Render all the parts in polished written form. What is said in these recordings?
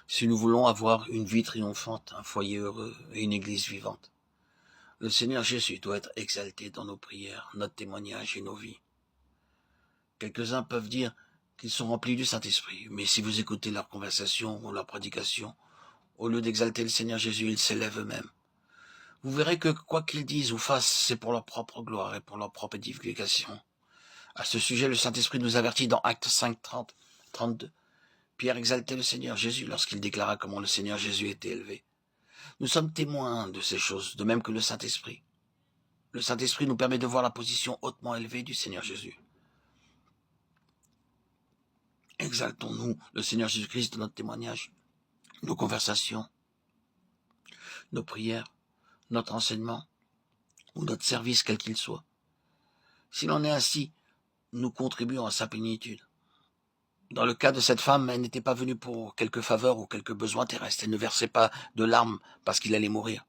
si nous voulons avoir une vie triomphante, un foyer heureux et une église vivante. Le Seigneur Jésus doit être exalté dans nos prières, notre témoignage et nos vies. Quelques-uns peuvent dire qu'ils sont remplis du Saint-Esprit, mais si vous écoutez leur conversation ou leur prédication, au lieu d'exalter le Seigneur Jésus, ils s'élèvent eux-mêmes. Vous verrez que quoi qu'ils disent ou fassent, c'est pour leur propre gloire et pour leur propre édification. À ce sujet, le Saint-Esprit nous avertit dans Actes 5, 30, 32. Pierre exaltait le Seigneur Jésus lorsqu'il déclara comment le Seigneur Jésus était élevé. Nous sommes témoins de ces choses, de même que le Saint-Esprit. Le Saint-Esprit nous permet de voir la position hautement élevée du Seigneur Jésus. Exaltons-nous le Seigneur Jésus-Christ de notre témoignage, nos conversations, nos prières, notre enseignement ou notre service quel qu'il soit. S'il en est ainsi, nous contribuons à sa plénitude. Dans le cas de cette femme, elle n'était pas venue pour quelques faveurs ou quelques besoins terrestres. Elle ne versait pas de larmes parce qu'il allait mourir.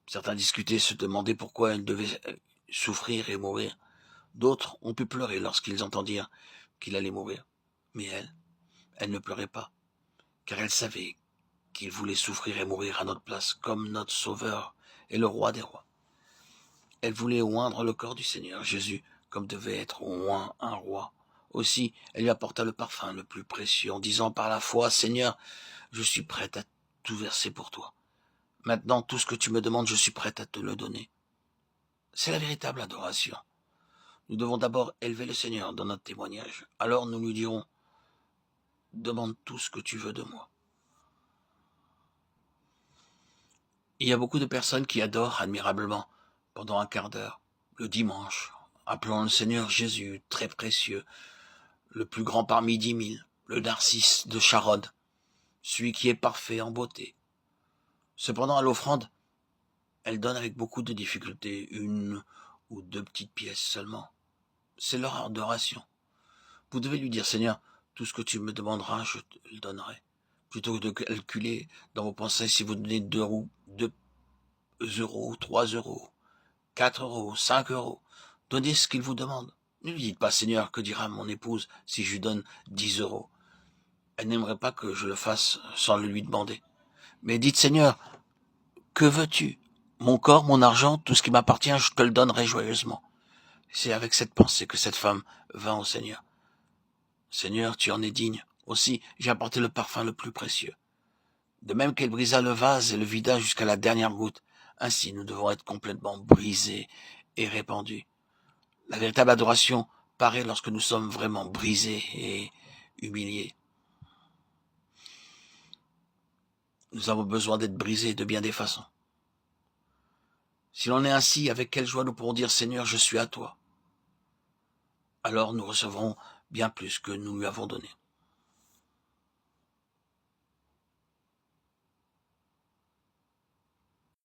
Certains discutaient, se demandaient pourquoi elle devait souffrir et mourir. D'autres ont pu pleurer lorsqu'ils entendirent qu'il allait mourir. Mais elle ne pleurait pas, car elle savait qu'il voulait souffrir et mourir à notre place, comme notre Sauveur et le Roi des rois. Elle voulait oindre le corps du Seigneur Jésus, comme devait être oint un roi. Aussi, elle lui apporta le parfum le plus précieux, en disant par la foi, « Seigneur, je suis prête à tout verser pour toi. Maintenant, tout ce que tu me demandes, je suis prête à te le donner. » C'est la véritable adoration. Nous devons d'abord élever le Seigneur dans notre témoignage. Alors nous lui dirons, « Demande tout ce que tu veux de moi. » Il y a beaucoup de personnes qui adorent admirablement pendant un quart d'heure, le dimanche, appelant le Seigneur Jésus très précieux, le plus grand parmi 10 000, le Narcisse de Charonne, celui qui est parfait en beauté. Cependant, à l'offrande, elle donne avec beaucoup de difficulté 1 ou 2 petites pièces seulement. C'est leur adoration. Vous devez lui dire, Seigneur, tout ce que tu me demanderas, je te le donnerai. Plutôt que de calculer dans vos pensées si vous donnez 2 euros, 3 euros, 4 euros, 5 euros. Donnez ce qu'il vous demande. Ne lui dites pas, Seigneur, que dira mon épouse si je lui donne 10 euros. Elle n'aimerait pas que je le fasse sans le lui demander. Mais dites, Seigneur, que veux-tu? Mon corps, mon argent, tout ce qui m'appartient, je te le donnerai joyeusement. C'est avec cette pensée que cette femme vint au Seigneur. Seigneur, tu en es digne. Aussi, j'ai apporté le parfum le plus précieux. De même qu'elle brisa le vase et le vida jusqu'à la dernière goutte, ainsi nous devons être complètement brisés et répandus. La véritable adoration paraît lorsque nous sommes vraiment brisés et humiliés. Nous avons besoin d'être brisés de bien des façons. Si l'on est ainsi, avec quelle joie nous pourrons dire « Seigneur, je suis à toi ». Alors nous recevrons bien plus que nous lui avons donné.